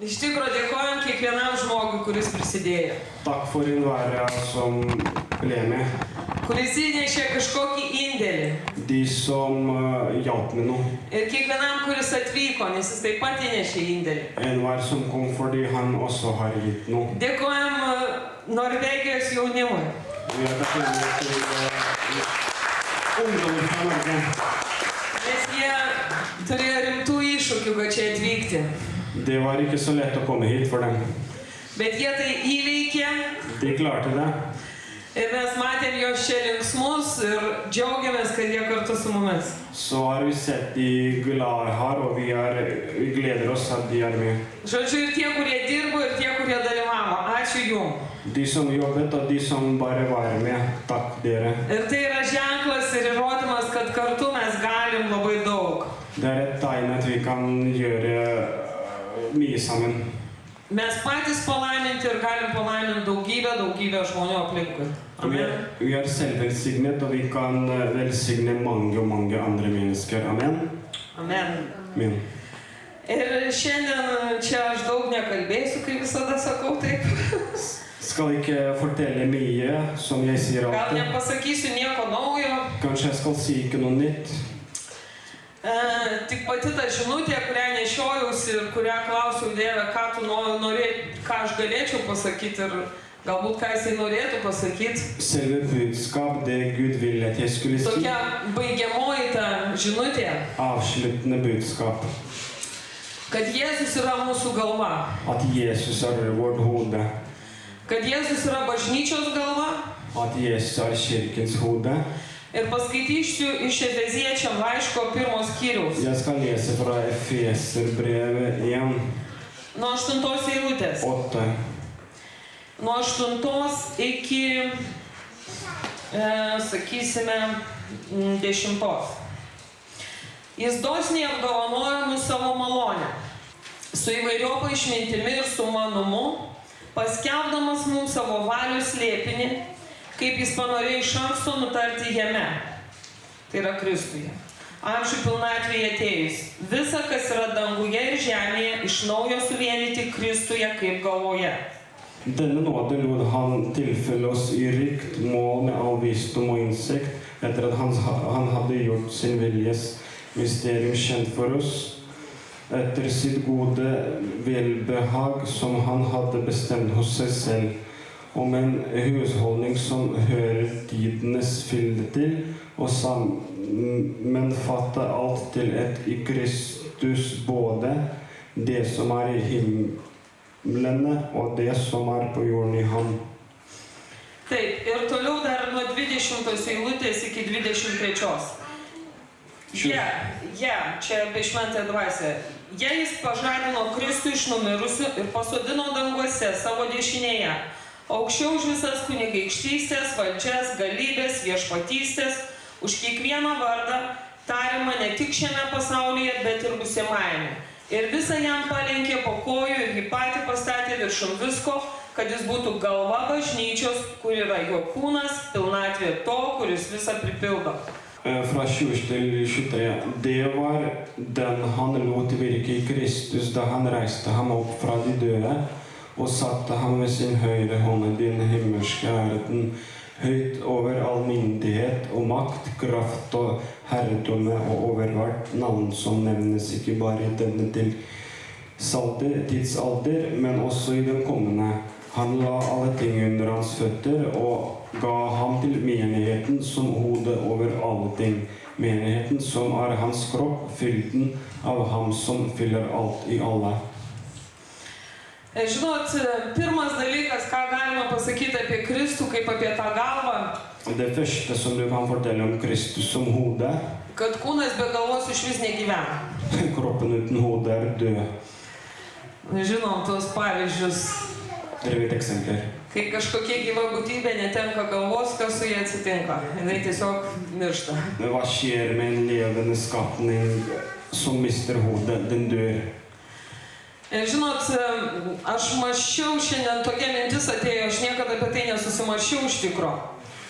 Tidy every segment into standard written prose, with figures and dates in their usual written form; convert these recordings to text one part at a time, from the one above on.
Iš tikrųjų dėkojam kiekvienam žmogui, kuris prisidėjo. Tack för enhver som blev med. Kuris įnešė kažkokį indėlį. De som hjalp med noe. Ir kiekvienam, kuris atvyko, nes jis taip pat įnešė indėlį. Enhver som kom fordi han også har gitt noe. Dėkojam Norvegijos jaunimui. Vi har takknemlige til ungdommer fra Norge. Nes jie turėjo rimtų iššūkių, kad čia atvykti. Det var ikke så lett å komme hit for dem. Bet jie tai įveikė. De klarte det. Ir mes matėm jos čia linksmus ir džiaugiamės, kad jie kartu su mumis. Så har vi sett de glade her, og vi gleder oss at de er med. Žodžiu, ir tie, kurie dirbo, ir tie, kurie dalyvavo. Ačiū jums. De som jobbet, og de som bare var med. Takk dere. Ir tai yra ženklas ir įrodymas, kad kartu mes galim labai daug. Det er et tegn at vi kan gjøre mye sammen. Mes patys palaiminti ir galim palaiminti daugybę žmonių aplinkui. Amen. Vi er selvvelsignet, og vi kan velsigne mange andre mennesker. Amen. Amen. Amen. Ir šiandien čia aš daug nekalbėsiu, kaip visada sakau taip. Skal ikke fortelle mye, som jeg sier Gal alltid. nepasakysiu nieko naujo. Kanskje jeg skal si ikke noe nytt. Tik pati ta žinutė, kurią nešiojausi ir kurią klausiau Dieve, ką tu norėtum, ką aš galėčiau pasakyti ir galbūt ką jisai norėtų pasakyti. Selve budskap, det Gud ville at jeg skulle si. Tokia baigiamoji ta žinutė. Avsluttende budskap. Kad Jėzus yra mūsų galva. At Jesus er vårt hode. Kad Jėzus yra bažnyčios galva. At Jesus er kirkens hode. Ir paskaitysiu iš Efeziečiam laiško 1 skyriaus. Jeg skal lese fra Efeserbrevet 1. Nuo 8 eilutės. 8. Nuo 8 iki, sakysime, 10. Jis dosniai apdovanojo mus savo malonę, su įvairiopa išmintimi ir sumanumu, paskelbdamas mums savo valios slėpinį, kaip jis panorėjo iš anksto nutarti jame, tai yra Kristuje. Amžių pilnatvėje atėjus, visa, kas yra danguje ir žemėje, iš naujo suvienyti Kristuje kaip galvoje. Denne nåde lot han tilfelle oss i rikt mål med all visdom og innsikt, etter at han hadde gjort sin viljes mysterium kjent for oss, etter sitt gode velbehag som han hadde bestemt hos seg selv, om en husholdning som hører tidenes fylde til, og sammenfatte alt til et i Kristus, både det som er i himmelene og det som er på jorden i ham. Taip, ir toliau dar nuo 20 eilutės iki 23. Čia apie šventąją dvasią. Jis pažadino Kristų iš numirusių ir pasodino danguose savo dešinėje, aukščiau už visas kunigaikštystės, valdžias, galybės, viešpatystės, už kiekvieną vardą, tariamą ne tik šiame pasaulyje, bet ir būsimajame. Ir visą jam palenkė po kojų ir jį patį pastatė viršum visko, kad jis būtų galva bažnyčios, kur yra jo kūnas, pilnatvė to, kuris visą pripildo. Fra 20 til 23. Det var den han lot virke i Kristus da han reiste ham opp fra de døde, og satte ham ved sin høyre hånd i den himmelske verden, høyt over all myndighet og makt, kraft og herredømme og over hvert navn som nevnes ikke bare i denne tidsalder, men også i den kommende. Han la alle ting under hans føtter og ga ham til menigheten som hode over alle ting. Menigheten som er hans kropp, fylden av ham som fyller alt i alle. Žinot, pirmas dalykas, ką galima pasakyti apie Kristų, kaip apie tą galvą. Det første som du kan fortelle om Kristus som hode. Kad kūnas be galvos iš vis negyvena. Kroppen uten hode er død. Žinom tos pavyzdžius. Dere vet eksempler. Kai kažkokia gyva būtybė netenka galvos, kas su jie atsitinka. Jinai tiesiog miršta. Hva skjer med en levende skapning som mister hodet? Den dør. Žinot, aš mąsčiau šiandien, tokia mintis atėjo, aš niekada apie tai nesusimąsčiau iš tikro.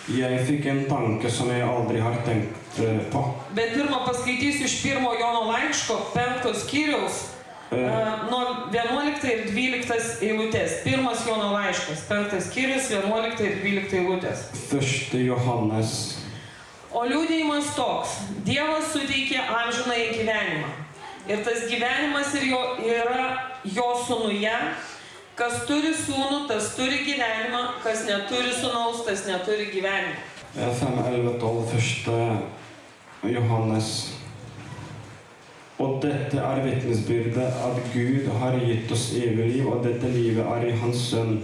Jeg fikk en tanke som jeg aldri har tenkt på. Bet pirmą paskaitysiu iš 1 Jono laiško 5 skyriaus nuo 11 ir 12 eilutės. Pirmas Jono laiškas, 5 skyrius, 11 ir 12 eilutės. 1 Johannes. O liudijimas toks. Dievas suteikė amžinąjį gyvenimą. Ir tas gyvenimas yra jo sūnuje. Kas turi sūnų, tas turi gyvenimą. Kas neturi sūnaus, tas neturi gyvenimą. 5, 11, 12, 1 Johannes. Og dette vittnesbyrdet at Gud har gitt oss evig liv, og dette livet i hans sønn.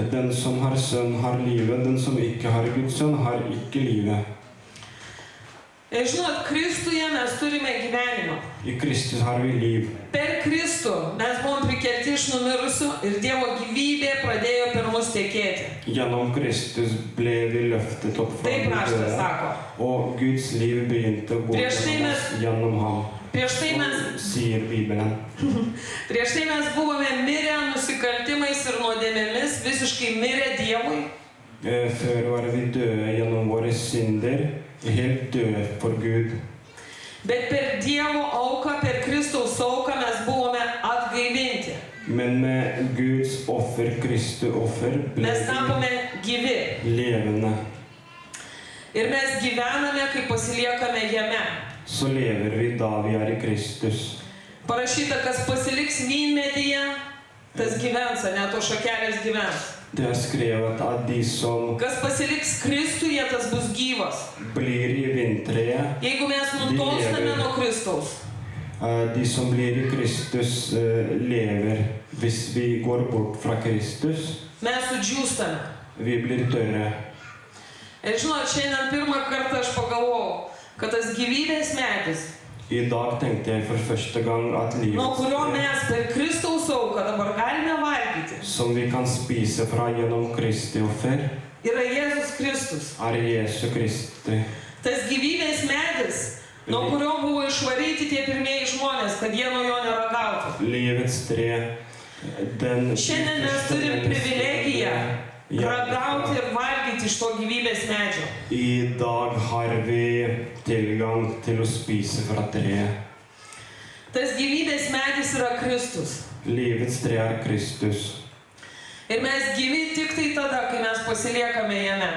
Den som har sønn, har livet. Den som ikke har Guds sønn, har ikke livet. Ir žinot, Kristuje mes turime gyvenimą. I Kristus har vi liv. Per Kristų mes buvom prikelti iš numirusių ir Dievo gyvybė pradėjo per mus tekėti. Gjennom Kristus ble vi løftet opp fra Taip raštas døde, sako. og Guds liv begynte å gå gjennom ham. Prieš tai mes Sier Bibelen. Prieš tai mes buvome mirę nusikaltimais ir nuodėmėmis, visiškai mirę Dievui. Før var vi døde gjennom våre synder, helt døde for Gud. Bet per Dievo auką, per Kristaus auką mes buvome atgaivinti. Men med Guds offer, Kristi offer, ble Mes tapome gyvi. vi levende. Ir mes gyvename, kai pasiliekame jame. Så lever vi da vi i Kristus. Parašyta, kas pasiliks vynmedyje, tas gyvens, ne to šakelės gyvens. Det skrevet at de som Kas pasiliks Kristuje, tas bus gyvas. blir i vintreet, Jeigu mes nutolstame nuo Kristaus, de som blir i Kristus, lever. Hvis vi går bort fra Kristus, mes sudžiūstame. vi blir døde. Ir žinot, šiandien pirmą kartą aš pagalvojau, kad tas gyvybės medis, I dag tenkte jeg for første gang at nuo livet kurio mes per Kristaus auką dabar galime valgyti, som vi kan spise fra gjennom Kristi offer, yra Jėzus Kristus. Jesu Kristi. Tas gyvybės medis, nuo kurio buvo išvaryti tie pirmieji žmonės, kad jie nuo jo neragautų. Livets tre, den Šiandien mes turim privilegiją ragauti ir valgyti iš to gyvybės medžio. I dag har vi tilgang til å spise fra treet. Tas gyvybės medis yra Kristus. Livets tre Kristus, Ir mes gyvi tik tai tada, kai mes pasiliekame jame.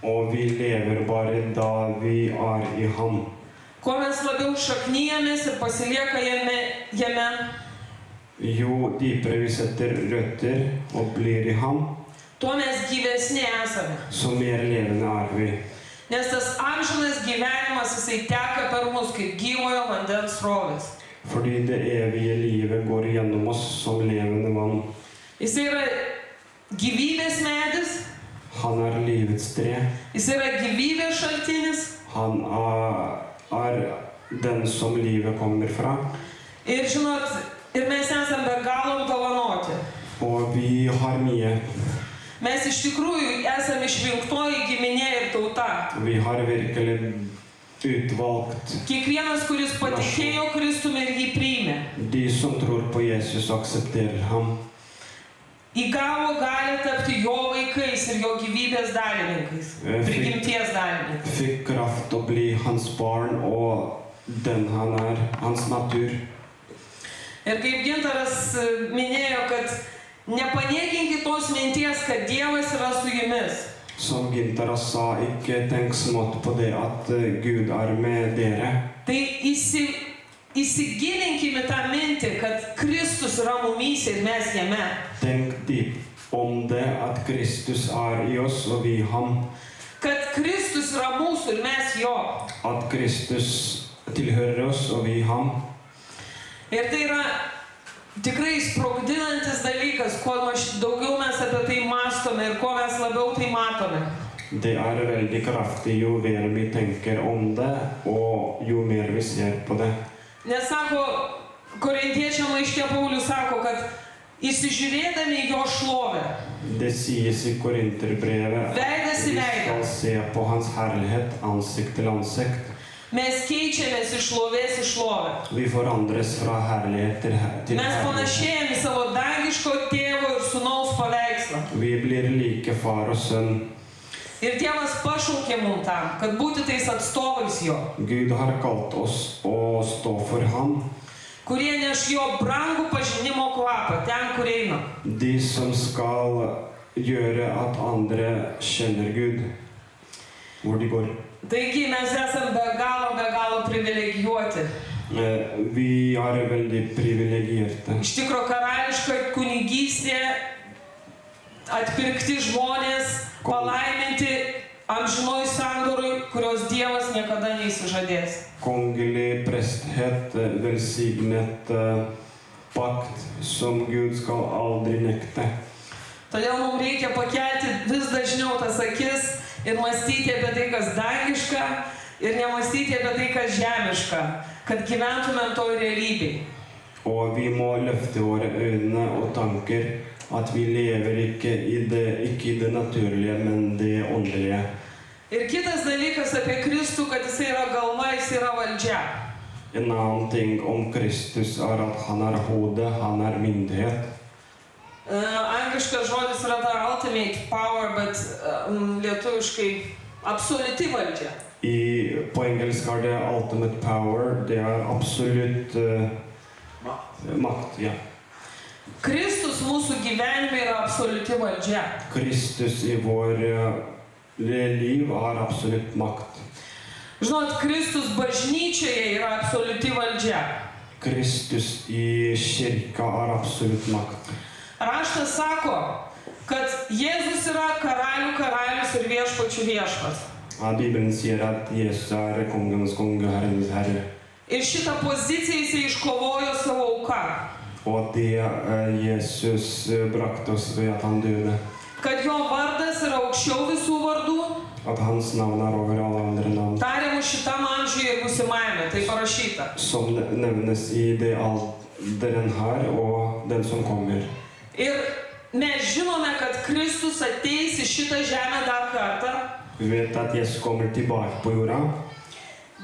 og vi lever bare da vi i ham. Kuo mes labiau šaknyjamės ir pasiliekame jame, Jo dypere vi setter røtter og blir i ham, tuo mes gyvesni esame. så mer levende vi. Nes tas amžinas gyvenimas, jisai teka per mus kaip gyvojo vandens srovės. Fordi det evige livet går gjennom oss som levende vann. Jisai yra gyvybės medis, Han livets tre. jisai yra gyvybės šaltinis. Han den som livet kommer fra. Ir žinot, ir mes esame be galo apdovanoti. Og vi har mye. Mes iš tikrųjų esame išrinktoji giminė ir tauta. Vi har virkelig utvalgt. Kiekvienas, kuris patikėjo Kristumi ir jį priėmė, De som tror på Jesus aksepterer ham. įgavo gali tapti jo vaikais ir jo gyvybės dalininkais, prigimties dalininkais. Fikk kraft å bli hans barn og den han hans natur. Ir kaip Gintaras minėjo, kad nepaniekinkit tos minties, kad Dievas yra su jumis. Som Gintaras sa, ikke tenk smått på det at Gud med dere. Tai įsigilinkime tą mintį, kad Kristus yra mumyse ir mes jame. Tenk dypt om det at Kristus i oss og vi ham. Kad Kristus yra mūsų ir mes jo. At Kristus tilhører oss og vi ham. Ir tai yra tikrai sprogdinantis dalykas, kuo daugiau mes apie tai mąstome ir kuo mes labiau tai matome. Det veldig kraftig jo mer vi tenker om det, og jo mer vi ser på det. Nes sako, korintiečiam laiške Paulius sako, kad įsižiūrėdami į jo šlovę, Det sies i Korinterbrevet veidas at į vi veidą, skal se på hans herlighet ansikt til ansikt. mes keičiamės iš šlovės į šlovę. Vi forandres fra herlighet til Mes herlighet. panašėjame į savo dangiško tėvo ir sūnaus paveikslą. Vi blir like far og sønn. Ir Dievas pašaukė mums tam, kad būti tais atstovais jo. Gud har kalt oss å stå for ham. kurie neš jo brangų pažinimo kvapą ten, kur eina. De som skal gjøre at andre kjenner Gud, hvor de går. Taigi mes esame be galo privilegijuoti. Vi er veldig privilegierte. Iš tikro karališka kunigystė, atpirkti žmonės, palaiminti amžinoj sandorui, kurios Dievas niekada neįsižadės. Kongelig presthet, velsignet pakt, som Gud skal aldri nekte. Todėl mums reikia pakelti vis dažniau tas akis ir mąstyti apie tai, kas dangiška, ir nemąstyti apie tai, kas žemiška, kad gyventumėm toj realybėj. Og vi må løfte våre øyne og tanker at vi lever ikke i det naturlige, men det åndelige. Ir kitas dalykas apie Kristų, kad jis yra galva, jis yra valdžia. En annen ting om Kristus er at han er hodet, han er myndighet. Angliškas žodis yra ta ultimate power, bet lietuviškai absoliuti valdžia. På engelsk er det ultimate power, det er absolutt makt, ja. Kristus mūsų gyvenime yra absoliuti valdžia. Kristus i vår liv er absolutt makt. Žinot, Kristus bažnyčioje yra absoliuti valdžia. Kristus i kirka er absolutt makt. Raštas sako, kad Jėzus yra karalių karalius ir viešpačių viešpats. Bibelen sier at Jesus er kongens konge, herrenes herre. Ir šitą poziciją jis iškovojo savo auką. Og det Jesus brakte oss ved at han døde. Kad jo vardas yra aukščiau visų vardų. At hans navn er over alle andre navn. Tariamų šitam amžiuje ir būsimajame, tai parašyta. Som nevnes i det alderen her og den som kommer. Ir mes žinome, kad Kristus ateis į šitą žemę dar kartą. Vi vet at Jesus kommer tilbake på jorda.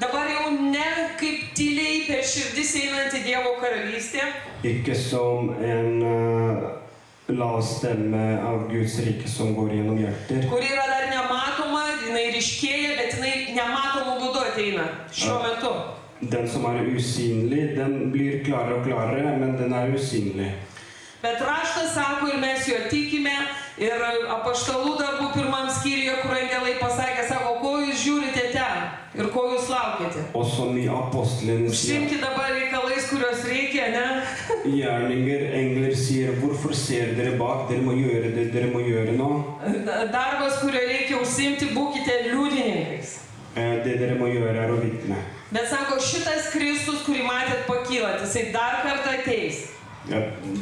Dabar jau ne kaip tyliai per širdis einanti Dievo karalystė. Ikke som en lav stemme av Guds rike som går gjennom hjerter. Kur yra dar nematoma, jinai ryškėja, bet jinai nematomų būdų ateina šiuo metu. Den som er usynlig, den blir klarere og klarere, men den er usynlig. Bet raštas sako ir mes jo tikime, ir apaštalų darbų pirmam skyriuje, kur angelai pasakė, sako, ko jūs žiūrite ten ir ko jūs laukite. Og som i apostlenes Užsiimti dabar reikalais, kurios reikia, ne? gjerninger, engler sier, hvorfor ser dere bak, dere må gjøre det, dere må gjøre nå. Darbas, kurio reikia užsiimti, būkite liudininkais. Det dere må gjøre er å vitne. Bet sako, šitas Kristus, kurį matėt pakylant, jisai dar kartą ateis.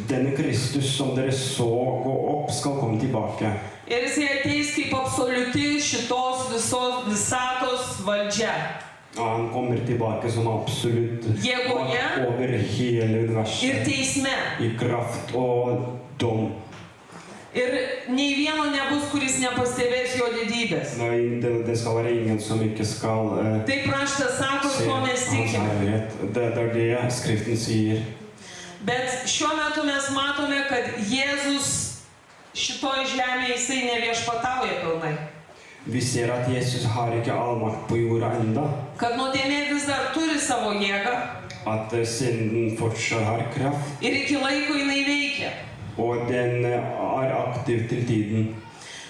Denne Kristus som dere så gå opp skal komme tilbake. Ir jisai ateis kaip absoliuti šitos visos visatos valdžia. Han kommer tilbake som absolutt Jėgoje over hele ir universet. teisme. I kraft og dom. Ir nei vieno nebus, kuris nepastebės jo didybės. Det skal være ingen som ikke skal Taip raštas sako, se ko mes hans tikime. herlighet. Det er det Skriften sier. Bet šiuo metu mes matome, kad Jėzus šitoj žemėje jisai neviešpatauja pilnai. Vi ser at Jesus har ikke all makt på jorda enda. Kad nuodėmė vis dar turi savo jėgą. At synden fortsatt har kraft. Ir iki laiko jinai veikia. Og den er aktiv til tiden.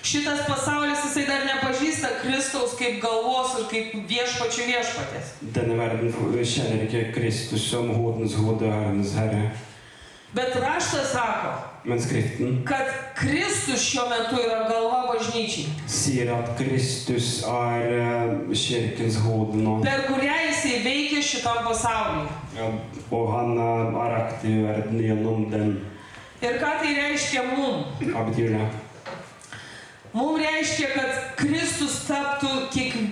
Šitas pasaulis jisai dar nepažįsta Kristaus kaip galvos ir kaip viešpačių viešpatės. Denne verden kjenner ikke Kristus som hodens hode, herrenes herre. Bet raštas sako, Men Skriften kad Kristus šiuo metu yra galva bažnyčiai. sier at Kristus er kirkens hode nå. Per kurią jisai veikia šitam pasauliui. Og han er aktiv i verden gjennom den. Ir ką tai reiškia mum? Hva betyr det? Mums reiškia, kad Kristus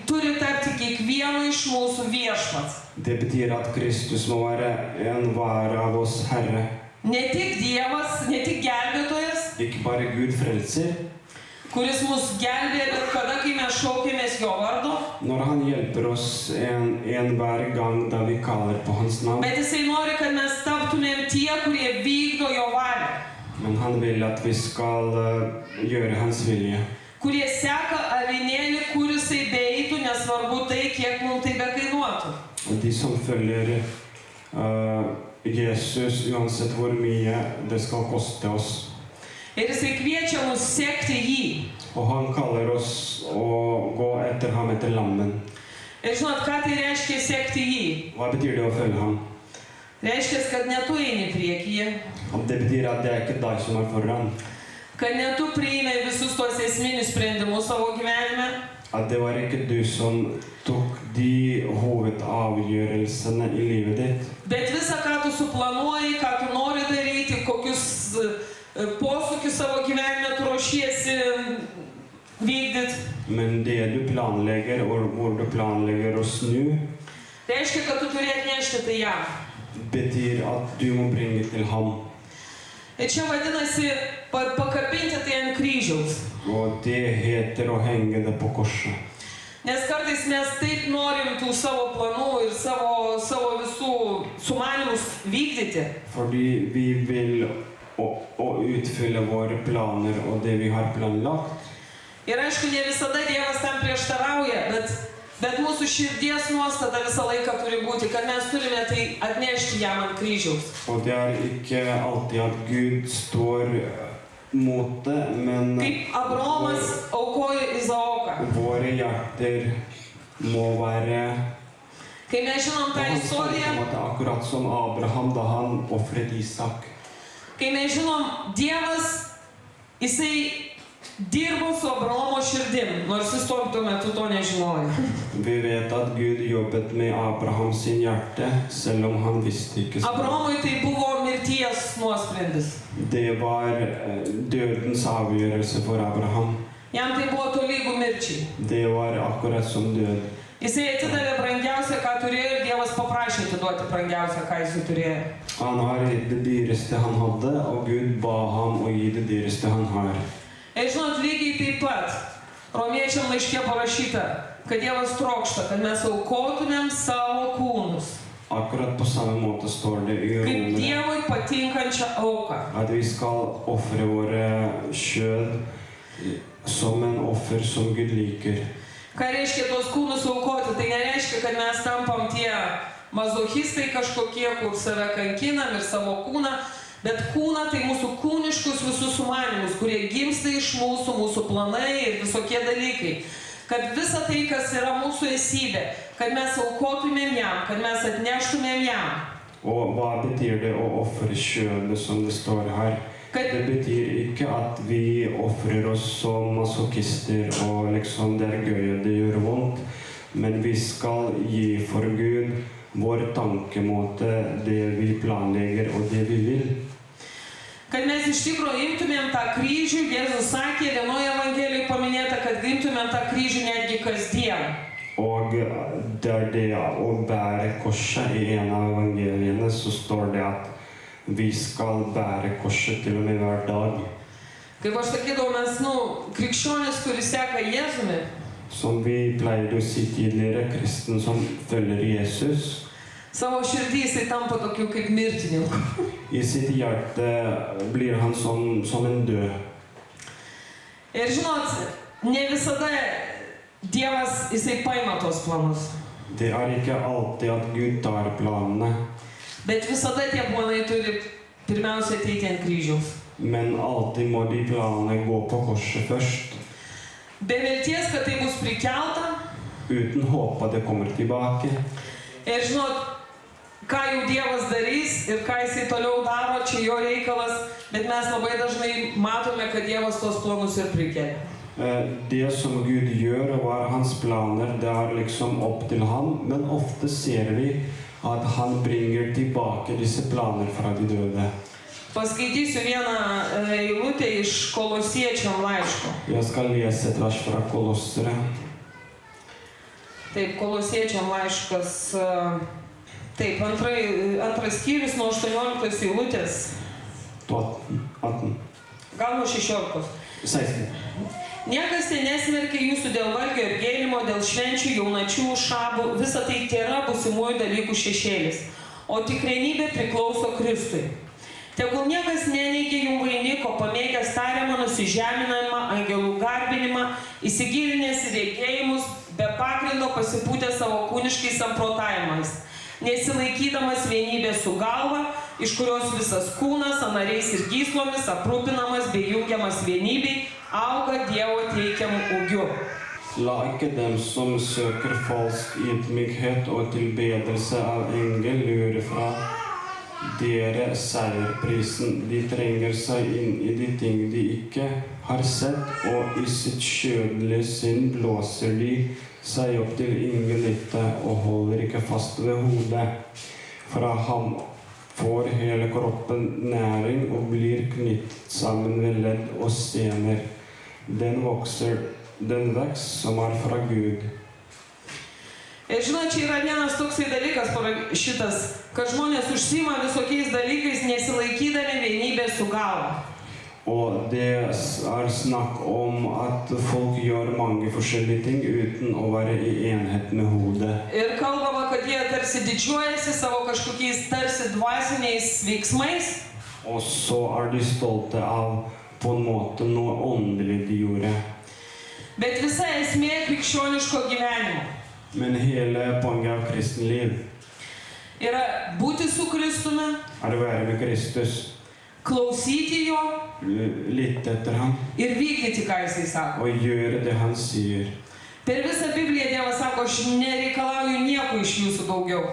turi tapti kiekvieno iš mūsų viešpats. Det betyr at Kristus må være enhver av oss herre. Ne tik Dievas, ne tik gelbėtojas, Ikke bare Gud frelser. kuris mus gelbėja bet kada, kai mes šaukėmės jo vardo, Når han hjelper oss enhver gang da vi kaller på hans navn. bet jisai nori, kad mes taptumėm tie, kurie vykdo jo valią. Men han vil at vi skal gjøre hans vilje. Kurie seka avinėlį, kur jisai beeitų, nesvarbu tai, kiek mums tai bekainuotų. Og de som følger Jesus, uansett hvor mye det skal koste oss. Ir jisai kviečia mus sekti jį. Og han kaller oss å gå etter ham etter lammen. Ir žinot, ką tai reiškia sekti jį? Hva betyr det å følge ham? Reiškia, kad ne tu eini priekyje, Det betyr at det er ikke deg som er foran. kad ne tu priėmė visus tuos esminius sprendimus savo gyvenime, At det var ikke du som tok de hovedavgjørelsene i livet ditt. bet visa, ką tu suplanuoji, ką tu nori daryti, kokius posūkius savo gyvenime tu ruošiesi vykdyti. Men det du planlegger, og hvor du planlegger å snu, Reiškia, kad tu turi atnešti tai jam. betyr at du må bringe til ham. Ir čia vadinasi pakabinti tai ant kryžiaus. Og det heter å henge det på korset. Nes kartais mes taip norim tų savo planų ir savo visų sumanimus vykdyti. Fordi vi vil å utfylle våre planer og det vi har planlagt. Ir aišku, ne visada Dievas tam prieštarauja, bet mūsų širdies nuostata visą laiką turi būti, kad mes turime tai atnešti jam ant kryžiaus. Og det er ikke alltid at Gud står mot det, men Kaip Abraomas aukojo Izaoką. våre hjerter må være Kai mes žinom tą på istoriją, måte, akkurat som Abraham da han offret Isak. kai mes žinom Dievas, jisai dirbo su Abraomo širdim, nors jis tuo metu to nežinojo. Vi vet at Gud jobbet med Abraham sin hjerte, selv om han visste ikke så. Abraomui tai buvo mirties nuosprendis. Det var dødens avgjørelse for Abraham. Jam tai buvo tolygu mirčiai. Det var akkurat som død. Jisai atidavė brangiausią, ką turėjo, ir Dievas paprašė atiduoti brangiausią, ką jisai turėjo. Han har gitt det dyreste han hadde, og Gud ba ham å gi det dyreste han har. Ir žinot, lygiai taip pat Romiečiam laiške parašyta, kad Dievas trokšta, kad mes aukotumėm savo kūnus Akkurat på samme måte står det i kaip Romerne Dievui patinkančią auką. at vi skal offre våre kjød som en offer som Gud liker. Ką reiškia tos kūnus aukoti? Tai nereiškia, kad mes tampam tie mazochistai kažkokie, kur save kankinam ir savo kūną, bet kūną tai mūsų kūniškus visus sumanimus, kurie gimsta iš mūsų planai ir visokie dalykai. Kad visa tai, kas yra mūsų esybė, kad mes aukotumėm jam, kad mes atneštumėm jam. Og hva betyr det å offre kjødet som det står her? Det betyr ikke at vi offrer oss som masochister og liksom det er gøy, det gjør vondt. Men vi skal gi for Gud vår tankemåte, det vi planlegger og det vi vil. Kad mes iš tikrųjų imtumėm tą kryžių, Jėzus sakė, vienoje Evangelijoje paminėta, kad imtumėm tą kryžių netgi kasdien. Og det er det å bære korset i en av evangeliene, så står det at vi skal bære korset til og med hver dag. Kaip aš sakydavau, mes, krikščionis, kuris seka Jėzumi, Som vi pleide å si tidligere, kristen som følger Jesus, savo širdį jisai tampa tokiu kaip mirtininku. i sitt hjerte blir han som en død. Ir žinot, ne visada Dievas jisai paima tos planus, Det er ikke alltid at Gud tar planene, bet visada tie planai turi pirmiausia ateiti ant kryžiaus. men alltid må de planene gå på korset først. Be vilties, kad tai bus prikelta. Uten håp at det kommer tilbake. Ir žinot, ką jau Dievas darys ir ką jisai toliau daro, čia jo reikalas, bet mes labai dažnai matome, kad Dievas tos planus ir prikelia. Det som Gud gjør, og hva er hans planer, det er liksom opp til ham, men ofte ser vi at han bringer tilbake disse planer fra de døde. Paskaitysiu vieną eilutę iš Kolosiečiam laiško. Jeg skal lese et vers fra Kolossere. Taip, Kolosiečiam laiškas, taip, antras skyrius nuo 18 eilutės, 18. gal nuo 16. 16. Niekas tai nesmerkia jūsų dėl valgio ir gėrimo, dėl švenčių, jaunačių, šabų, visa tai tėra būsimųjų dalykų šešėlis, o tikrenybė priklauso Kristui. Tegul niekas neneigia jų vainiko, pamėgęs tariamą nusižeminimą, angelų garbinimą, įsigilinęs į regėjimus, be pagrindo pasipūtę savo kūniškais samprotavimais. nesilaikydamas vienybės su galva, iš kurios visas kūnas, sąnariais ir gyslomis aprūpinamas bei jungiamas vienybei, auga Dievo teikiamu ūgiu. La ikke dem som søker falsk ydmykhet og tilbedelse av engel lure fra dere seierprisen. De trenger seg inn i de ting de ikke har sett, og i sitt kjødelige sinn blåser de seg opp til ingen nytte og holder ikke fast ved hodet. Fra ham får hele kroppen næring og blir knyttet sammen ved ledd og stener. Den vekst som fra Gud. Ir žinot, čia yra vienas toksai dalykas parašytas, kad žmonės užsiima visokiais dalykais nesilaikydami vienybės su galva. Og det snakk om at folk gjør mange forskjellige ting uten å være i enhet med hodet. Ir kalbama, kad jie tarsi didžiuojasi savo kažkokiais tarsi dvasiniais veiksmais. Og så de stolte av på en måte noe åndelig de gjorde. Bet visa esmė krikščioniško gyvenimo Men hele poenget av kristen liv yra būti su Kristumi, å være med Kristus, klausyti jo lytte etter ham ir vykdyti, ką jisai sako. og gjøre det han sier. Per visą Bibliją Dievas sako, aš nereikalauju nieko iš jūsų daugiau.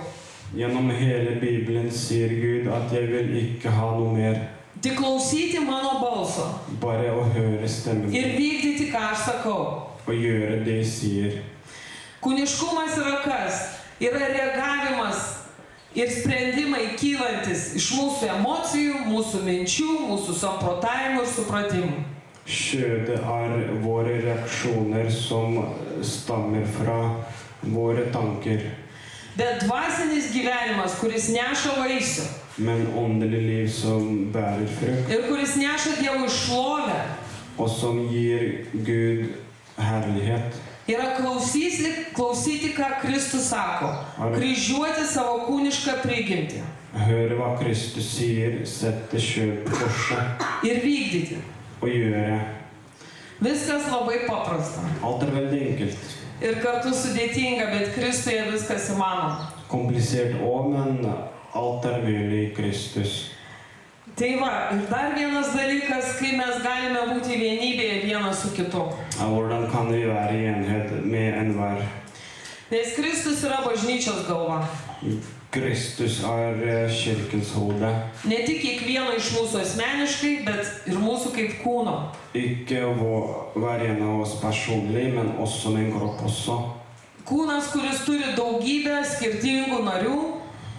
Gjennom hele Bibelen sier Gud at jeg vil ikke ha noe mer. Tik klausyti mano balso Bare å høre stemmen ir vykdyti, ką aš sakau. og gjøre det jeg sier. Kūniškumas yra kas? Yra reagavimas ir sprendimai kylantis iš mūsų emocijų, mūsų minčių, mūsų samprotavimų ir supratimų. Kjødet våre reaksjoner som stammer fra våre tanker. Bet dvasinis gyvenimas, kuris neša vaisių Men åndelig liv som bærer frukt, ir kuris neša Dievui šlovę, og som gir Gud herlighet, yra klausyti, ką Kristus sako. Kryžiuoti savo kūnišką prigimtį høre hva Kristus sier, sette kjød på korset ir vykdyti. og gjøre. Viskas labai paprasta Alt veldig enkelt. ir kartu sudėtinga, bet Kristuje viskas įmanoma. Komplisert også, men alt mulig i Kristus. Tai va, ir dar vienas dalykas, kai mes galime būti vienybėje vienas su kitu. Hvordan kan vi være i enhet med enhver? Nes Kristus yra bažnyčios galva. Kristus kirkens hode. Ne tik kiekvieno iš mūsų asmeniškai, bet ir mūsų kaip kūno. Ikke hver en av oss personlig, men også med en kropp også. Kūnas, kuris turi daugybę skirtingų narių,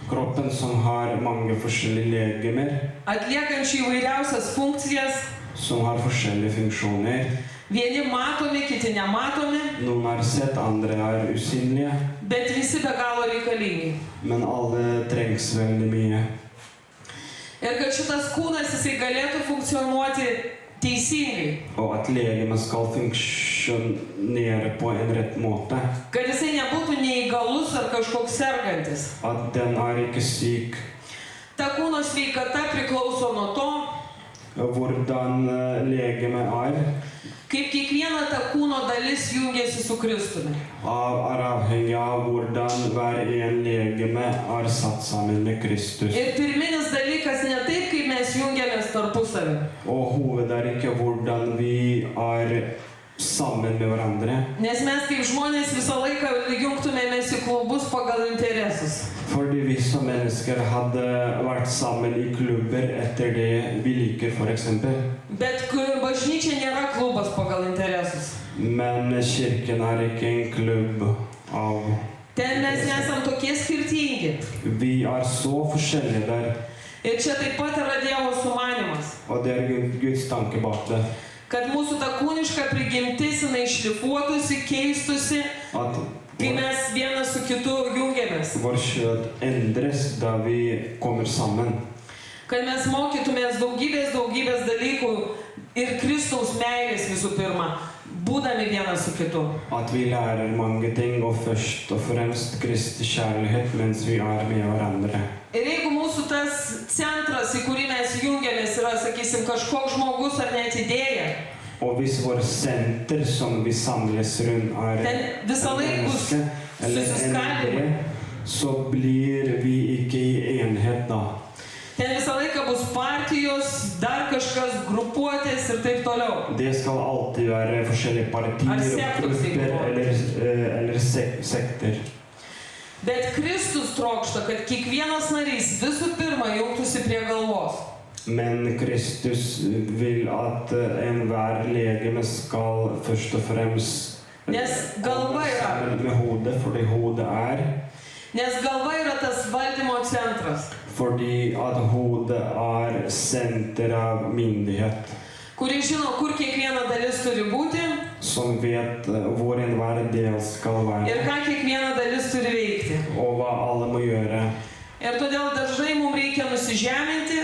Kroppen som har mange forskjellige legemer, atliekančių įvairiausias funkcijas, som har forskjellige funksjoner. vieni matomi, kiti nematomi, Noen sett, andre usynlige, bet visi be galo reikalingi. men alle trengs veldig mye. Ir kad šitas kūnas jisai galėtų funkcionuoti teisingai, Og at legemet skal funksjonere på en rett måte. kad jisai nebūtų neįgalus ar kažkoks sergantis. At den ikke syk. Ta kūno sveikata priklauso nuo to, Hvordan legemet kaip kiekviena ta kūno dalis jungiasi su Kristumi. avhengig av hvordan hver en legeme satt sammen med Kristus. Ir pirminis dalykas ne taip, kaip mes jungiamės tarpusavį. Og hoved ikke hvordan vi sammen med hverandre. Nes mes kaip žmonės visą laiką jungtumėmės į klubus pagal interesus. Fordi vi som mennesker hadde vært sammen i klubber etter det vi liker, for eksempel. Bet bažnyčia nėra klubas pagal interesus. Men kirken ikke en klubb av. Ten mes nesam tokie skirtingi. Vi så forskjellige der. Ir čia taip pat yra Dievo sumanymas. Og det Guds tanke bak det. Kad mūsų ta kūniška prigimtis jinai šlifuotųsi, keistusi, kai mes vienas su kitu jungiamės. Vår kjød endres da vi kommer sammen. Kad mes mokytumės daugybės dalykų ir Kristaus meilės visų pirma, būdami vienas su kitu. At vi lærer mange ting, og først og fremst Kristi kjærlighet mens vi med hverandre. Ir jeigu mūsų tas centras, į kurį mes jungiamės, yra, sakysim, kažkoks žmogus ar net idėja, Og hvis vår senter som vi samles rundt ten visą laiką bus eller en idé, så blir vi ikke i enhet da. Ten visą laiką bus partijos, dar kažkas, grupuotės ir taip toliau. Det skal alltid være forskjellige partier, grupper eller sekter. Bet Kristus trokšta, kad kiekvienas narys visų pirma jungtųsi prie galvos. Men Kristus vil at enhver legeme skal først og fremst sammen med hodet, fordi hodet Nes galva yra tas valdymo centras, fordi at hodet senter av myndighet, kuris žino, kur kiekviena dalis turi būti som vet hvor enhver del skal ir være, ką kiekviena dalis turi veikti. og hva alle må gjøre. Ir todėl dažnai mums reikia nusižeminti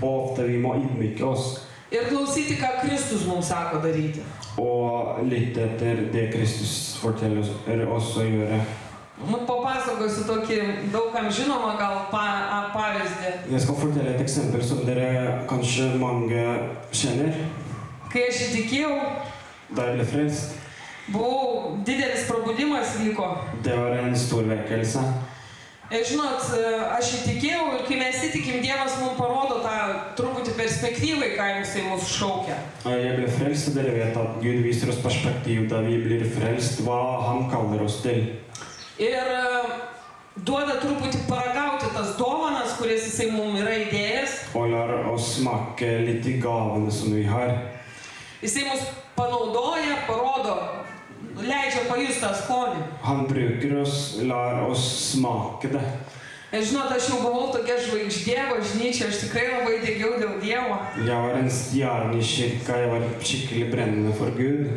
Og ofte vi må ydmyke oss ir klausyti, ką Kristus mums sako daryti. og lytte etter det Kristus forteller oss å gjøre. Papasakosiu tokį daugam žinomą gal pavyzdį. Jeg skal fortelle et eksempel som dere kanskje mange kjenner. Kai aš įtikėjau, Da jeg ble frelst, didelis prabudimas vyko. det var en stor vekkelse. Žinot, aš įtikėjau ir kai mes įtikim, Dievas mums parodo tą truputį perspektyvai, ką jisai mūsų šaukia. Jeg ble frelst, og dere vet at Gud viser oss perspektiv da vi blir frelst, hva han kaller oss til. Ir duoda truputį paragauti tas dovanas, kurias jisai mums yra įdėjęs. Og lar oss smake litt i gavene som vi har. Jisai mus panaudoja, parodo, leidžia pajusti tą skonį. Han bruker oss, lar oss smake det. Žinot, aš jau buvau tokia žvaigždė, bažnyčia, aš tikrai labai degiau dėl Dievo. Jeg var en stjerne i kirka, jeg var skikkelig brennende for Gud.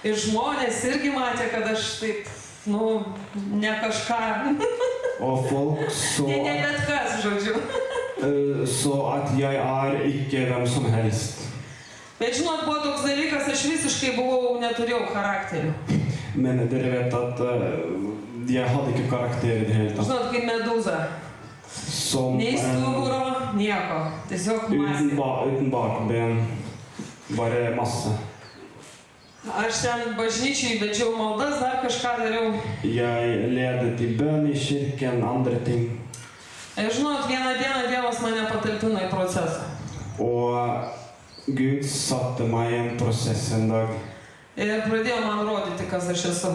Ir žmonės irgi matė, kad aš taip, ne kažką. Og folk Ne bet kas, žodžiu. så at jeg ikke hvem som helst. Bet žinot, buvo toks dalykas, aš visiškai neturėjau charakterių. Men dere vet at jeg hadde ikke karakter i det hele tatt. Žinot, kaip medūza. Nei stuburo, nieko. Tiesiog masė. Uten bakben, bare masse. Aš ten bažnyčiai vedžiau maldas, dar kažką dariau. Jeg ledet i bønn i kirken, andre ting. Žinot, vieną dieną Dievas mane patalpino į procesą. Og Gud satte meg i en prosess en dag. Ir pradėjo man rodyti, kas aš esu.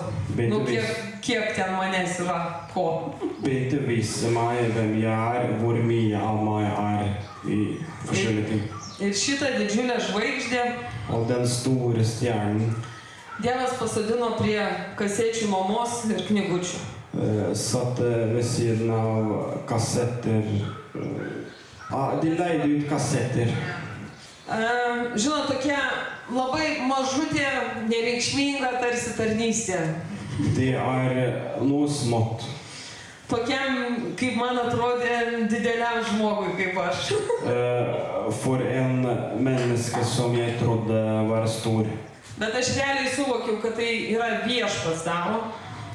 Kiek ten manęs yra, ko. Begynte å vise meg hvem jeg hvor mye av meg i forskjellige ting. Ir šitą didžiulę žvaigždę Og den store stjernen Dievas pasodino prie kasečių mamos ir knygučių. satte ved siden av kassetter. De leide ut kassetter. Žinot, tokia labai mažutė, nereikšminga tarsi tarnystė. Det noe smått. Tokiam, kaip man atrodė, dideliam žmogui kaip aš. For en menneske som jeg trodde var stor. Bet aš realiai suvokiau, kad tai yra Viešpats daro.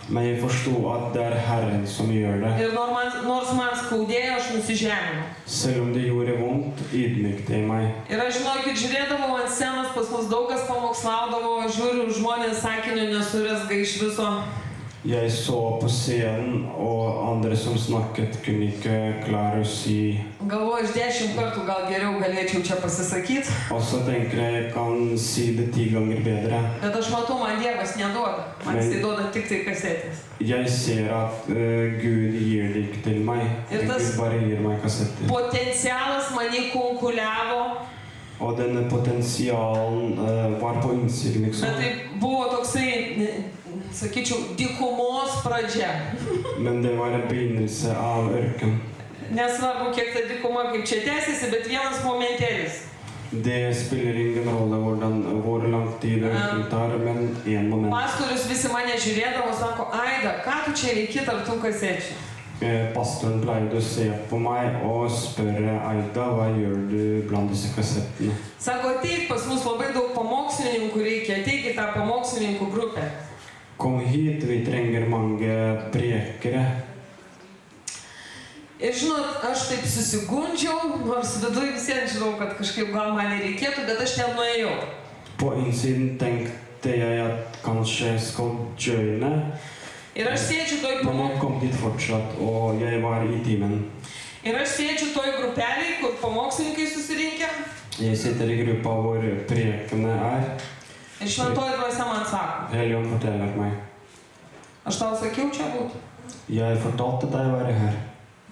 Men jeg forstod at det Herren som gjør det. Ir nors man skaudėjo, aš nusižeminau. Selv om det gjorde vondt, ydmykte jeg meg. Ir aš žinokit, žiūrėdavau ant scenos, pas mus daug kas pamokslaudavo, žiūriu, žmonės sakinių nesurezga iš viso. Jeg så på scenen, og andre som snakket kunne ikke klare å si. Galvoju, aš 10 kartų gal geriau galėčiau čia pasisakyti. Og så tenker jeg kan si det 10 ganger bedre. Bet aš matau, man Dievas neduoda. Man jisai duoda tik tai kasetės. Jeg ser at Gud gir det ikke til meg. Gud bare gir meg kassetter. Potencialas mane kunkuliavo. Og denne potensialen var på innsiden, liksom. Bet tai buvo toksai, sakyčiau, dykumos pradžia. Men det var en begynnelse av ørken. Nesvarbu, kiek ta dykuma kaip čia tęsiasi, bet vienas momentėlis. Det spiller ingen rolle hvor lang tid ørken tar, men en moment. Pastorius visi mane žiūrėdavo, sako, Aida, ką tu čia veiki tarp tų kasečių? Pastoren pleide å se på meg og spørre, Aida, hva gjør du blant disse kassettene? Sako, ateik, pas mus labai daug pamokslininkų reikia, ateik į tą pamokslininkų grupę. Kom hit, vi trenger mange prekere. Ir žinot, aš taip susigundžiau, nors viduj visiems žinau, kad kažkaip gal man nereikėtų, bet aš ten nuėjau. På innsiden tenkte jeg at kanskje jeg skal joine. Ir aš sėdžiu toj Men jeg kom dit fortsatt, og jeg var i timen. Ir aš sėdžiu toj grupeliai, kur pamokslininkai susirinkę. Jeg sitter i gruppa hvor prekene Ir šventoji dvasia man sako, Helligånd forteller meg. aš tau sakiau čia būt? Jeg fortalte deg å være her.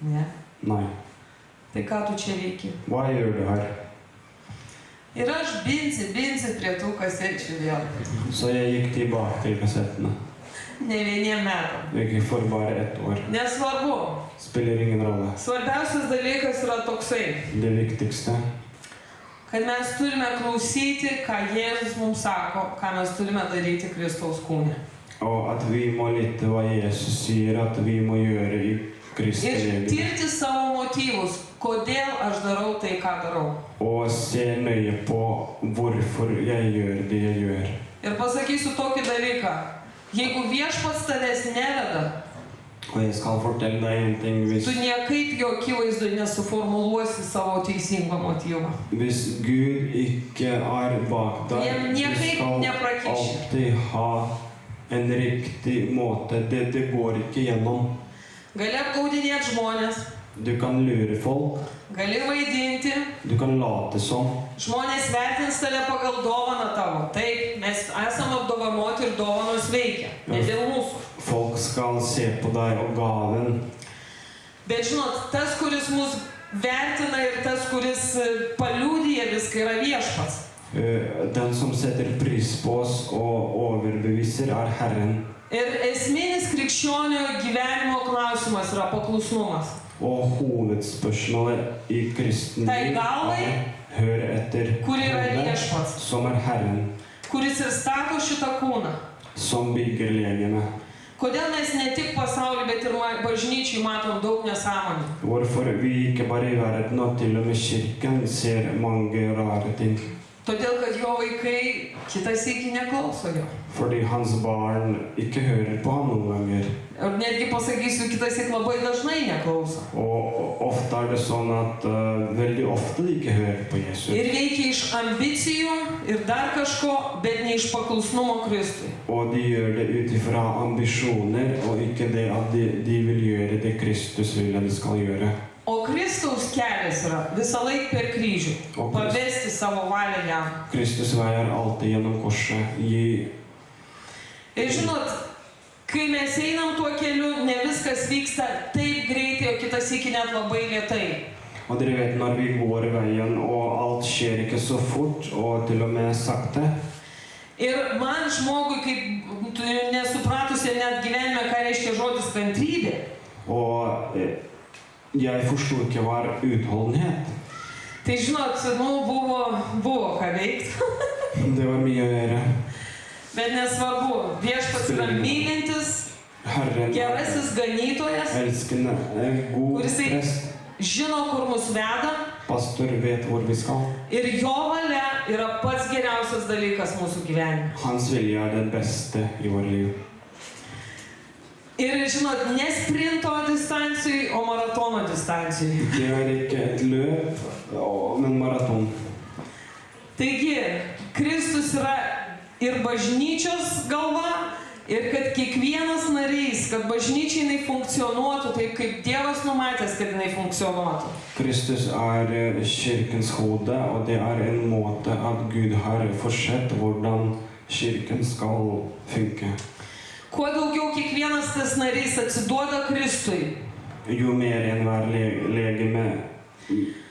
Ne. Nei. Tai ką tu čia veiki? Hva gjør du her? Ir aš binsi prie tų kasečių vėl. Så jeg gikk tilbake til kassettene. Ne vieniem metam. Ikke for bare 1 år. Nesvarbu. Spiller ingen rolle. Svarbiausias dalykas yra toksai, Det viktigste kad mes turime klausyti, ką Jėzus mums sako, ką mes turime daryti Kristaus kūne. og at vi må lytte hva Jesus sier at vi må gjøre i Kristi Ir legeme. tirti savo motyvus, kodėl aš darau tai, ką darau. Og se nøye på hvorfor jeg gjør det jeg gjør. Ir pasakysiu tokį dalyką. Jeigu viešpats tavęs neveda, Og jeg skal fortelle deg en ting. tu niekaip jo akivaizdoj nesuformuluosi savo teisingo motyvo. Hvis Gud ikke er bak deg, Jam du niekaip skal neprakiši. alltid ha en riktig måte. Det går ikke gjennom. Gali apgaudinėti žmonės, Du kan lure folk, gali vaidinti, du kan late som. žmonės vertins tave pagal dovaną tavo. Taip, mes esame apdovanoti ir dovanos veikia, ne dėl mūsų. Folk skal se på deg og gaven. Bet žinot, tas, kuris mus vertina ir tas, kuris paliūdija viską, yra viešpats. Den som setter pris på oss og overbeviser er Herren. Ir esminis krikščionio gyvenimo klausimas yra paklusnumas. Og hovedspørsmålet i kristen Tai liv galvai, hør etter kur yra hodet, viešpats, som er Herren, kuris ir stato šitą kūną. som bygger legeme. Kodėl mes ne tik pasaulį, bet ir bažnyčiai matom daug nesąmonių? Hvorfor vi ikke bare i verden og til og med kirken ser mange rare ting. Todėl, kad jo vaikai kitą sykį neklauso jo. Fordi hans barn ikke hører på ham noen ganger. Ir netgi pasakysiu, kitą sykį labai dažnai neklauso. Og ofte er det sånn at veldig ofte de ikke hører på Jesus. Ir veikia iš ambicijų ir dar kažko, bet ne iš paklusnumo Kristui. Og de gjør det ut ifra ambisjoner, og ikke det at de vil gjøre det Kristus vil at de skal gjøre. O Kristaus kelias yra visą laiką per kryžių. O Pavesti savo valią jam. Kristus vei er alltid gjennom korset. Gi. Ir žinot, kai mes einam tuo keliu, ne viskas vyksta taip greitai, o kitą sykį net labai lėtai. Og dere vet når vi går veien, og alt skjer ikke så fort, og til og med sakte. Ir man žmogui, kaip nesupratusi net gyvenime, ką reiškia žodis kantrybė. Og jeg forstod ikke hva er utholdenhet. Tai žinot, buvo ką veikti. Det var mye å gjøre. Bet nesvarbu, viešpats yra mylintis, Herren gerasis ganytojas, elskende, god kuris prest. žino, kur mus veda. Pastor vet hvor vi skal. Ir jo valia yra pats geriausias dalykas mūsų gyvenime. Hans vilje er det beste i vår liv. Ir žinot, ne sprinto distancijai, o maratono distancijai. Det er ikke et løp, men maraton. Taigi, Kristus yra ir bažnyčios galva, ir kad kiekvienas narys, kad bažnyčiai jinai funkcionuotų taip, kaip Dievas numatęs, kad jinai funkcionuotų. Kristus er kirkens hode, og det er en måte at Gud har forsett hvordan kirken skal funke. Kuo daugiau kiekvienas tas narys atsiduoda Kristui, Jo mer enhver legeme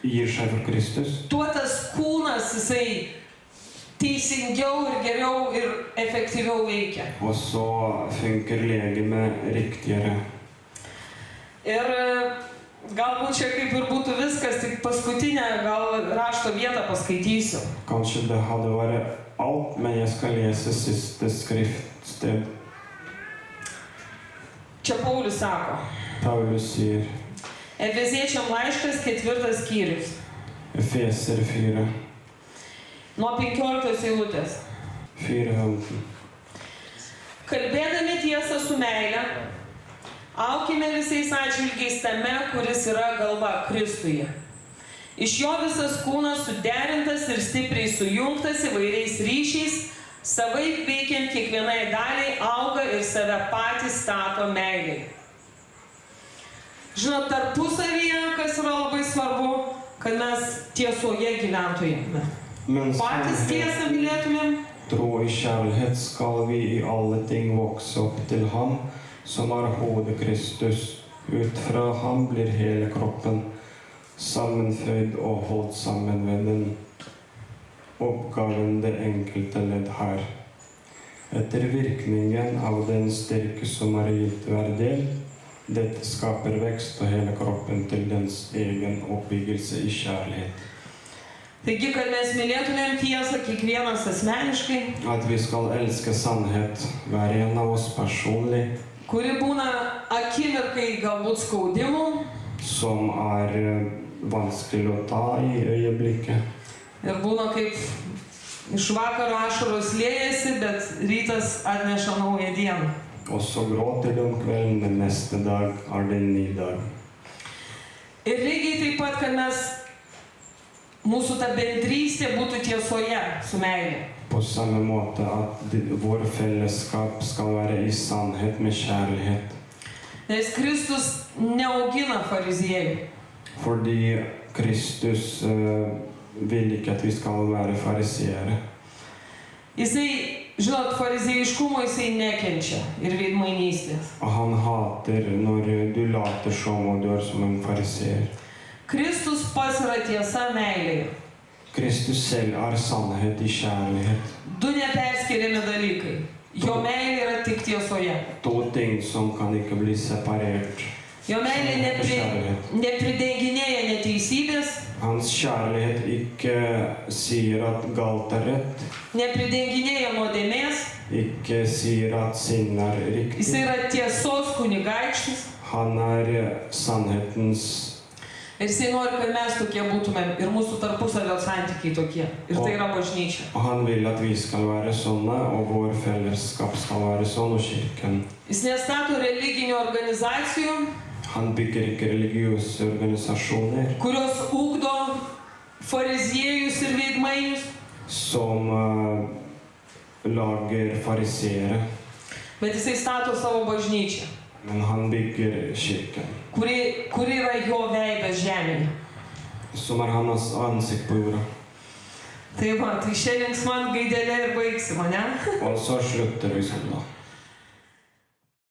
gir seg for Kristus, tuo tas kūnas jisai teisingiau ir geriau ir efektyviau veikia. og så funker legeme riktigere. Ir galbūt čia kaip ir būtų viskas, tik paskutinę gal rašto vietą paskaitysiu. Kanskje det hadde vært alt, men jeg skal lese siste skriftsted. Čia Paulius sako. Paulus sier, Efeziečiam laiškas 4 skyrius. Efeser 4, Nuo 15 eilutės. 4:15. Kalbėdami tiesą su meile, aukime visais atžvilgiais tame, kuris yra galva Kristuje. Iš jo visas kūnas suderintas ir stipriai sujungtas įvairiais ryšiais, Savaip veikiant kiekvienai daliai auga ir save patys stato meiliai. Žinot, tarpusavyje, kas yra labai svarbu, kad mes tiesoje gyventumėme. Men Patys tiesą mylėtumėm. tro i kärlighet skal vi i alle ting vokse opp til ham, som har hodet Kristus. Ut fra ham blir hele kroppen sammenføyd og holdt sammen ved den oppgaven det enkelte ledd har. Etter virkningen av den styrke som er gitt hver del, dette skaper vekst og hele kroppen til dens egen oppbyggelse i kjærlighet. Taigi, kad mes mylėtumėm tiesą kiekvienas asmeniškai, At vi skal elske sannhet, hver en av oss personlig, kuri būna akimirkai galbūt skaudimų som er vanskelig å ta i øyeblikket. ir būna kaip iš vakaro ašaros liejasi, bet rytas atneša naują dieną. Og så gråter de om kvelden, men neste dag er det en ny dag. Ir lygiai taip pat, kad mūsų ta bendrystė būtų tiesoje su meilė. På samme måte at vår fellesskap skal være i sannhet med kjærlighet. Nes Kristus neaugina fariziejų. Fordi Kristus vil ikke at vi skal være fariseere. Jisai, žinot, fariziejiškumo jisai nekenčia ir veidmainystės. Og han hater når du later som om du er som en fariseer. Kristus pats yra tiesa meilėje. Kristus selv er sannhet i kjærlighet. Du neperskiriami dalykai. Jo meilė yra tik tiesoje. To ting som kan ikke bli separert. Jo meilė nepridenginėja neteisybės, Hans kjærlighet ikke sier at galt er rett, nepridenginėja nuodėmės. ikke sier at synd er Jis riktig. yra tiesos kunigaikštis. Han er sannhetens. Ir jisai nori, kad mes tokie būtumėm ir mūsų tarpusavio santykiai tokie. Ir tai yra bažnyčia. Og han vil at vi skal være sånne, og vår fellesskap skal være sånn, og kirken. Jis nestato religinių organizacijų, Han bygger ikke religiøse organisasjoner kurios ugdo fariziejus ir veidmainius, som lager fariseere, bet jisai stato savo bažnyčią, men han bygger kirken, kuri yra jo veidas žemėje. som er hans ansikt på jorda. Tai va, tai šiandien man gaidelė ir baigsim, ne? Og så slutter vi sånn da.